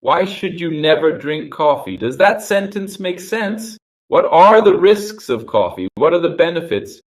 Why should you never drink coffee? Does that sentence make sense? What are the risks of coffee? What are the benefits?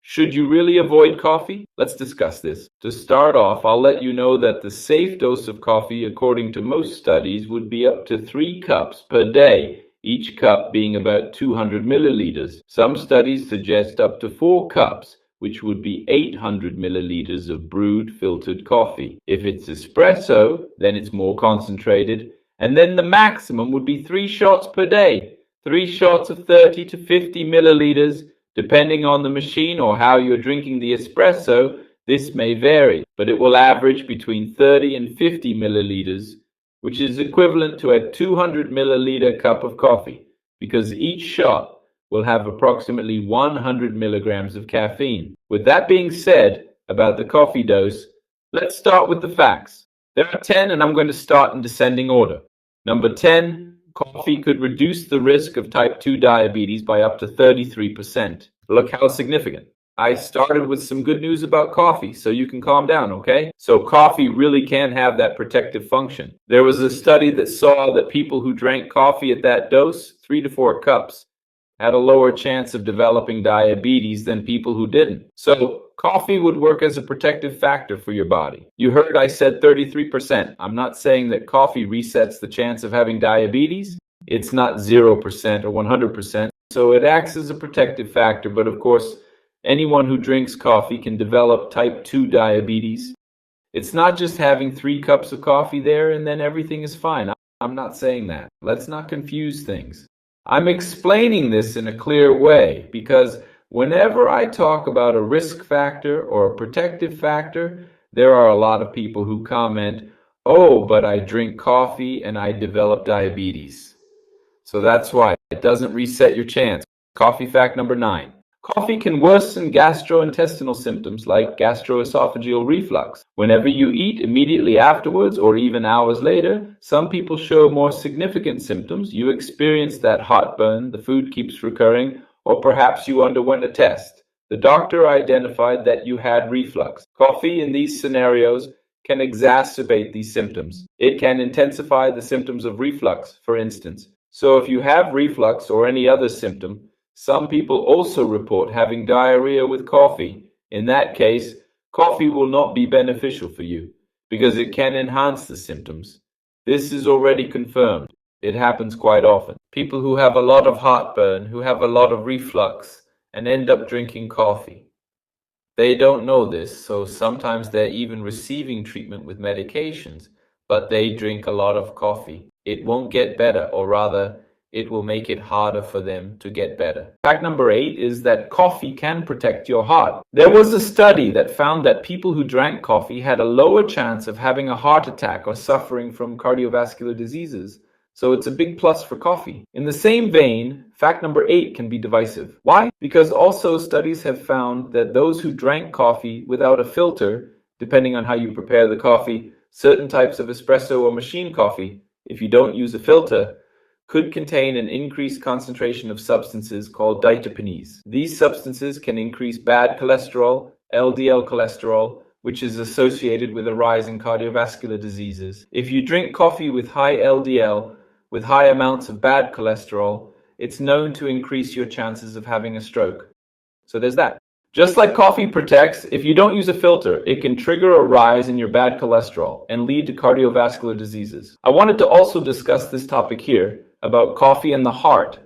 Should you really avoid coffee? Let's discuss this. To start off, I'll let you know that the safe dose of coffee, according to most studies, would be up to 3 cups per day, each cup being about 200 milliliters. Some studies suggest up to 4 cups, which would be 800 milliliters of brewed filtered coffee. If it's espresso, then it's more concentrated, and then the maximum would be 3 shots per day. 3 shots of 30 to 50 milliliters. Depending on the machine or how you're drinking the espresso, this may vary, but it will average between 30 and 50 milliliters, which is equivalent to a 200 milliliter cup of coffee, because each shot will have approximately 100 milligrams of caffeine. With that being said about the coffee dose, let's start with the facts. There are 10, and I'm going to start in descending order. Number 10. Coffee could reduce the risk of type 2 diabetes by up to 33%. Look how significant. I started with some good news about coffee, so you can calm down, okay? So coffee really can have that protective function. There was a study that saw that people who drank coffee at that dose, 3 to 4 cups, had a lower chance of developing diabetes than people who didn't. So coffee would work as a protective factor for your body. You heard I said 33%. I'm not saying that coffee resets the chance of having diabetes. It's not 0% or 100%. So it acts as a protective factor, but of course, anyone who drinks coffee can develop type 2 diabetes. It's not just having 3 cups of coffee there and then everything is fine. I'm not saying that. Let's not confuse things. I'm explaining this in a clear way because whenever I talk about a risk factor or a protective factor, there are a lot of people who comment, "Oh, but I drink coffee and I develop diabetes." So that's why it doesn't reset your chance. Coffee fact number 9. Coffee can worsen gastrointestinal symptoms like gastroesophageal reflux. Whenever you eat immediately afterwards or even hours later, some people show more significant symptoms. You experience that heartburn, the food keeps recurring, or perhaps you underwent a test. The doctor identified that you had reflux. Coffee in these scenarios can exacerbate these symptoms. It can intensify the symptoms of reflux, for instance. So if you have reflux or any other symptom, some people also report having diarrhea with coffee. In that case, coffee will not be beneficial for you because it can enhance the symptoms. This is already confirmed. It happens quite often. People who have a lot of heartburn, who have a lot of reflux, and end up drinking coffee. They don't know this, so sometimes they're even receiving treatment with medications, but they drink a lot of coffee. It won't get better, or rather, it will make it harder for them to get better. Fact number 8 is that coffee can protect your heart. There was a study that found that people who drank coffee had a lower chance of having a heart attack or suffering from cardiovascular diseases. So it's a big plus for coffee. In the same vein, fact number 8 can be divisive. Why? Because also studies have found that those who drank coffee without a filter, depending on how you prepare the coffee, certain types of espresso or machine coffee, if you don't use a filter, could contain an increased concentration of substances called diterpenes. These substances can increase bad cholesterol, LDL cholesterol, which is associated with a rise in cardiovascular diseases. If you drink coffee with high LDL, with high amounts of bad cholesterol, it's known to increase your chances of having a stroke. So there's that. Just like coffee protects, if you don't use a filter, it can trigger a rise in your bad cholesterol and lead to cardiovascular diseases. I wanted to also discuss this topic here about coffee and the heart,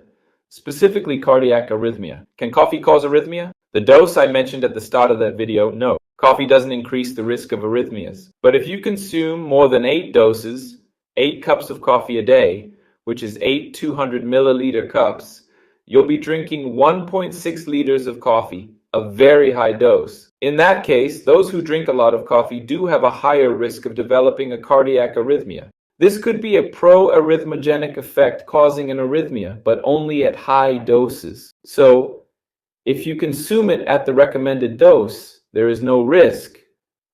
specifically cardiac arrhythmia. Can coffee cause arrhythmia? The dose I mentioned at the start of that video, no. Coffee doesn't increase the risk of arrhythmias. But if you consume more than 8 doses, 8 cups of coffee a day, which is 8 200 milliliter cups, you'll be drinking 1.6 liters of coffee, a very high dose. In that case, those who drink a lot of coffee do have a higher risk of developing a cardiac arrhythmia. This could be a pro-arrhythmogenic effect causing an arrhythmia, but only at high doses. So, if you consume it at the recommended dose, there is no risk.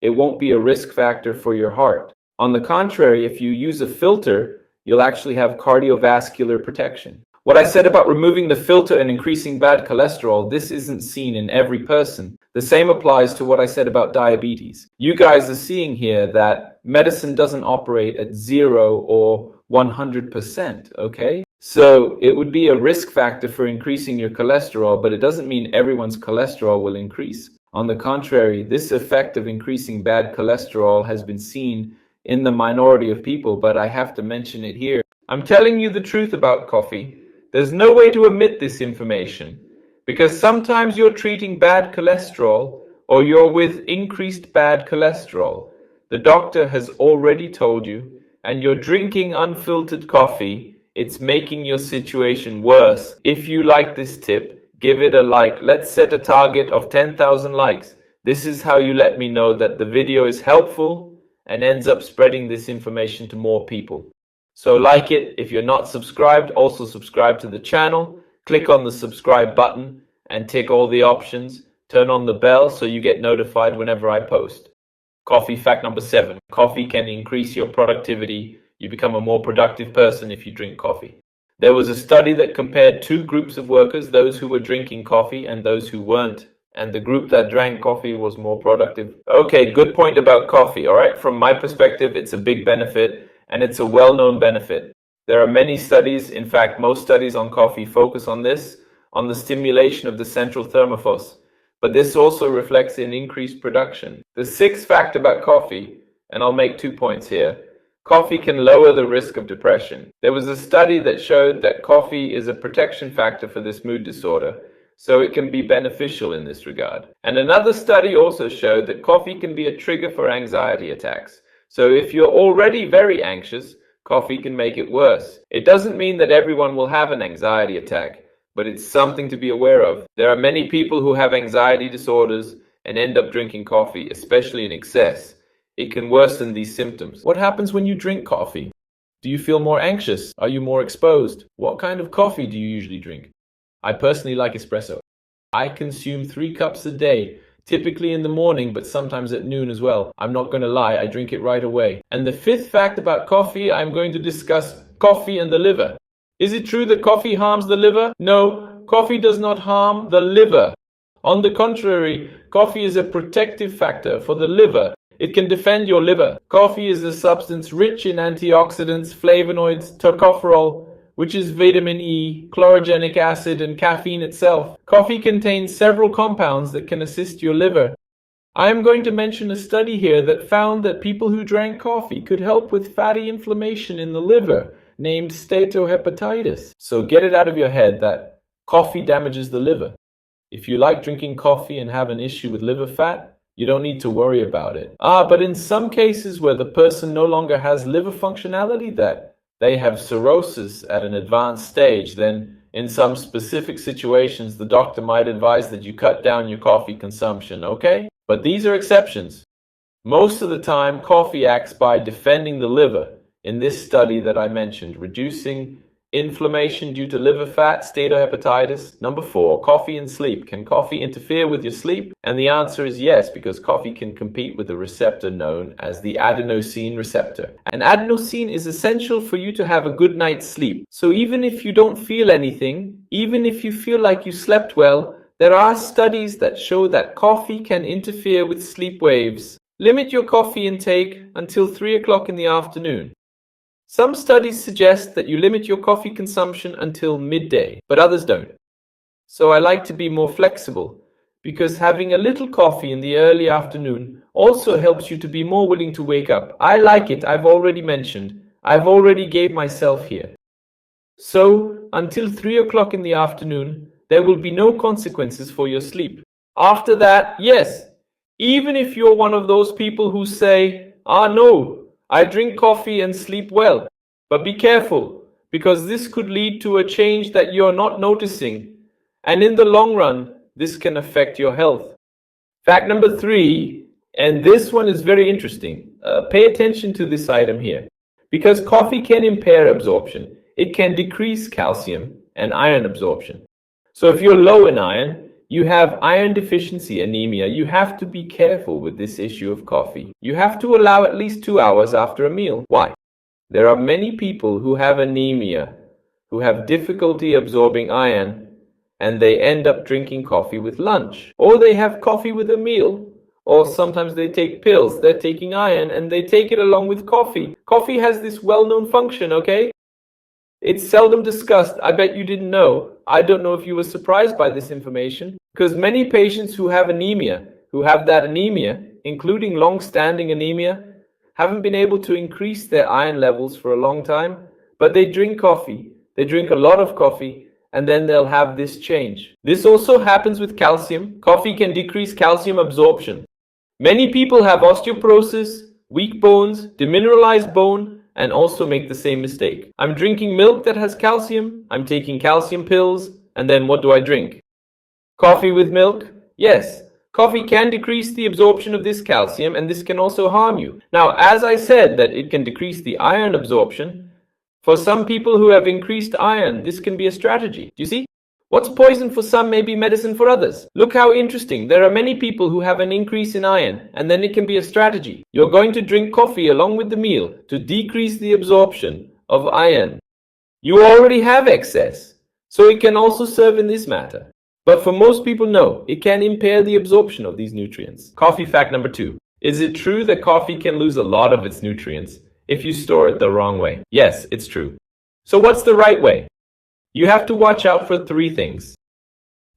It won't be a risk factor for your heart. On the contrary, if you use a filter, you'll actually have cardiovascular protection. What I said about removing the filter and increasing bad cholesterol, this isn't seen in every person. The same applies to what I said about diabetes. You guys are seeing here that medicine doesn't operate at 0 or 100%, okay? So it would be a risk factor for increasing your cholesterol, but it doesn't mean everyone's cholesterol will increase. On the contrary, this effect of increasing bad cholesterol has been seen in the minority of people, but I have to mention it here. I'm telling you the truth about coffee. There's no way to omit this information, because sometimes you're treating bad cholesterol or you're with increased bad cholesterol. The doctor has already told you, and you're drinking unfiltered coffee. It's making your situation worse. If you like this tip, give it a like. Let's set a target of 10,000 likes. This is how you let me know that the video is helpful and ends up spreading this information to more people. So like it. If you're not subscribed, also subscribe to the channel. Click on the subscribe button and tick all the options. Turn on the bell so you get notified whenever I post. Coffee fact number 7. Coffee can increase your productivity. You become a more productive person if you drink coffee. There was a study that compared two groups of workers, those who were drinking coffee and those who weren't. And the group that drank coffee was more productive. Okay, good point about coffee, all right? From my perspective, it's a big benefit, and it's a well-known benefit. There are many studies, in fact, most studies on coffee focus on this, on the stimulation of the central thermophos. But this also reflects in increased production. The 6th fact about coffee, and I'll make 2 points here. Coffee can lower the risk of depression. There was a study that showed that coffee is a protection factor for this mood disorder, so it can be beneficial in this regard. And another study also showed that coffee can be a trigger for anxiety attacks. So if you're already very anxious, coffee can make it worse. It doesn't mean that everyone will have an anxiety attack, but it's something to be aware of. There are many people who have anxiety disorders and end up drinking coffee, especially in excess. It can worsen these symptoms. What happens when you drink coffee? Do you feel more anxious? Are you more exposed? What kind of coffee do you usually drink? I personally like espresso. I consume 3 cups a day, typically in the morning, but sometimes at noon as well. I'm not going to lie, I drink it right away. And the 5th fact about coffee, I'm going to discuss coffee and the liver. Is it true that coffee harms the liver? No, coffee does not harm the liver. On the contrary, coffee is a protective factor for the liver. It can defend your liver. Coffee is a substance rich in antioxidants, flavonoids, tocopherol, which is vitamin E, chlorogenic acid, and caffeine itself. Coffee contains several compounds that can assist your liver. I am going to mention a study here that found that people who drank coffee could help with fatty inflammation in the liver, named steatohepatitis. So get it out of your head that coffee damages the liver. If you like drinking coffee and have an issue with liver fat, you don't need to worry about it. But in some cases where the person no longer has liver functionality, that they have cirrhosis at an advanced stage, then in some specific situations, the doctor might advise that you cut down your coffee consumption, okay? But these are exceptions. Most of the time, coffee acts by defending the liver. In this study that I mentioned, reducing inflammation due to liver fat, steatohepatitis. Number 4, coffee and sleep. Can coffee interfere with your sleep? And the answer is yes, because coffee can compete with a receptor known as the adenosine receptor. And adenosine is essential for you to have a good night's sleep. So even if you don't feel anything, even if you feel like you slept well, there are studies that show that coffee can interfere with sleep waves. Limit your coffee intake until 3 o'clock in the afternoon. Some studies suggest that you limit your coffee consumption until midday, but others don't. So I like to be more flexible, because having a little coffee in the early afternoon also helps you to be more willing to wake up. I like it, I've already mentioned. I've already gave myself here. So until 3 o'clock in the afternoon, there will be no consequences for your sleep. After that, yes, even if you're one of those people who say, no, I drink coffee and sleep well. But be careful, because this could lead to a change that you're not noticing. And in the long run, this can affect your health. Fact number 3, and this one is very interesting. Pay attention to this item here. Because coffee can impair absorption. It can decrease calcium and iron absorption. So if you're low in iron, you have iron deficiency anemia, you have to be careful with this issue of coffee. You have to allow at least 2 hours after a meal. Why? There are many people who have anemia, who have difficulty absorbing iron, and they end up drinking coffee with lunch. Or they have coffee with a meal, or sometimes they take pills. They're taking iron and they take it along with coffee. Coffee has this well-known function, okay? It's seldom discussed. I bet you didn't know. I don't know if you were surprised by this information, because many patients who have that anemia, including long-standing anemia, haven't been able to increase their iron levels for a long time, but they drink coffee. They drink a lot of coffee, and then they'll have this change. This also happens with calcium. Coffee can decrease calcium absorption. Many people have osteoporosis, weak bones, demineralized bone, and also make the same mistake. I'm drinking milk that has calcium, I'm taking calcium pills, and then what do I drink? Coffee with milk? Yes. Coffee can decrease the absorption of this calcium, and this can also harm you. Now, as I said that it can decrease the iron absorption, for some people who have increased iron, this can be a strategy. Do you see? What's poison for some may be medicine for others. Look how interesting. There are many people who have an increase in iron, and then it can be a strategy. You're going to drink coffee along with the meal to decrease the absorption of iron. You already have excess, so it can also serve in this matter. But for most people, no, it can impair the absorption of these nutrients. Coffee fact number 2. Is it true that coffee can lose a lot of its nutrients if you store it the wrong way? Yes, it's true. So what's the right way? You have to watch out for 3 things.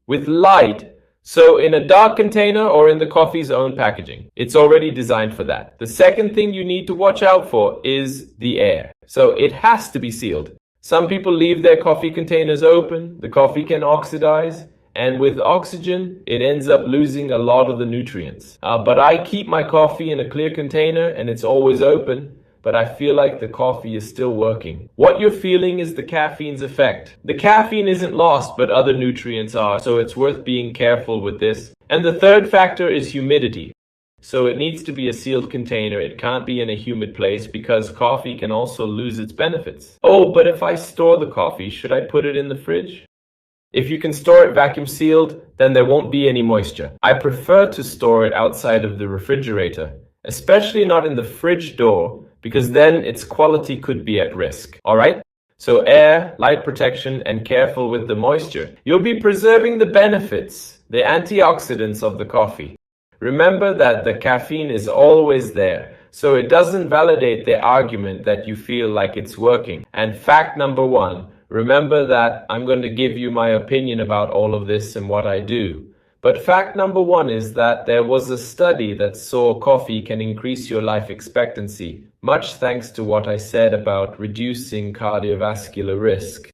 With light, so in a dark container or in the coffee's own packaging. It's already designed for that. The second thing you need to watch out for is the air. So it has to be sealed. Some people leave their coffee containers open. The coffee can oxidize. And with oxygen, it ends up losing a lot of the nutrients. But I keep my coffee in a clear container and it's always open. But I feel like the coffee is still working. What you're feeling is the caffeine's effect. The caffeine isn't lost, but other nutrients are, so it's worth being careful with this. And the third factor is humidity. So it needs to be a sealed container. It can't be in a humid place because coffee can also lose its benefits. Oh, but if I store the coffee, should I put it in the fridge? If you can store it vacuum sealed, then there won't be any moisture. I prefer to store it outside of the refrigerator, especially not in the fridge door, because then its quality could be at risk. Alright? So air, light protection, and careful with the moisture. You'll be preserving the benefits, the antioxidants of the coffee. Remember that the caffeine is always there, so it doesn't validate the argument that you feel like it's working. And fact number 1, remember that I'm going to give you my opinion about all of this and what I do. But fact number 1 is that there was a study that saw coffee can increase your life expectancy, much thanks to what I said about reducing cardiovascular risk.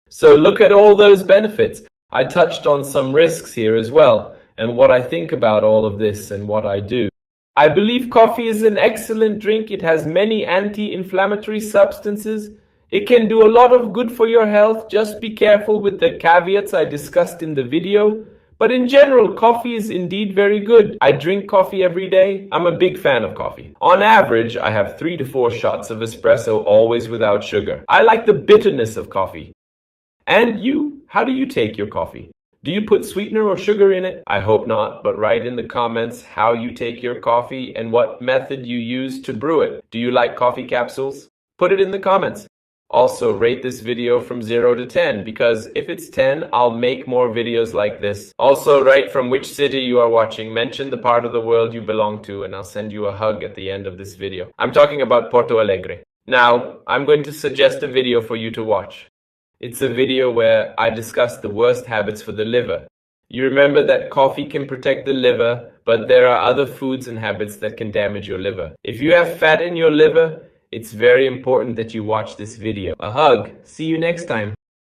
So look at all those benefits. I touched on some risks here as well, and what I think about all of this and what I do. I believe coffee is an excellent drink. It has many anti-inflammatory substances. It can do a lot of good for your health. Just be careful with the caveats I discussed in the video. But in general, coffee is indeed very good. I drink coffee every day. I'm a big fan of coffee. On average, I have 3 to 4 shots of espresso, always without sugar. I like the bitterness of coffee. And you, how do you take your coffee? Do you put sweetener or sugar in it? I hope not, but write in the comments how you take your coffee and what method you use to brew it. Do you like coffee capsules? Put it in the comments. Also, rate this video from 0 to 10, because if it's 10, I'll make more videos like this. Also, write from which city you are watching, mention the part of the world you belong to, and I'll send you a hug at the end of this video. I'm talking about Porto Alegre. Now, I'm going to suggest a video for you to watch. It's a video where I discuss the worst habits for the liver. You remember that coffee can protect the liver, but there are other foods and habits that can damage your liver. If you have fat in your liver, it's very important that you watch this video. A hug. See you next time.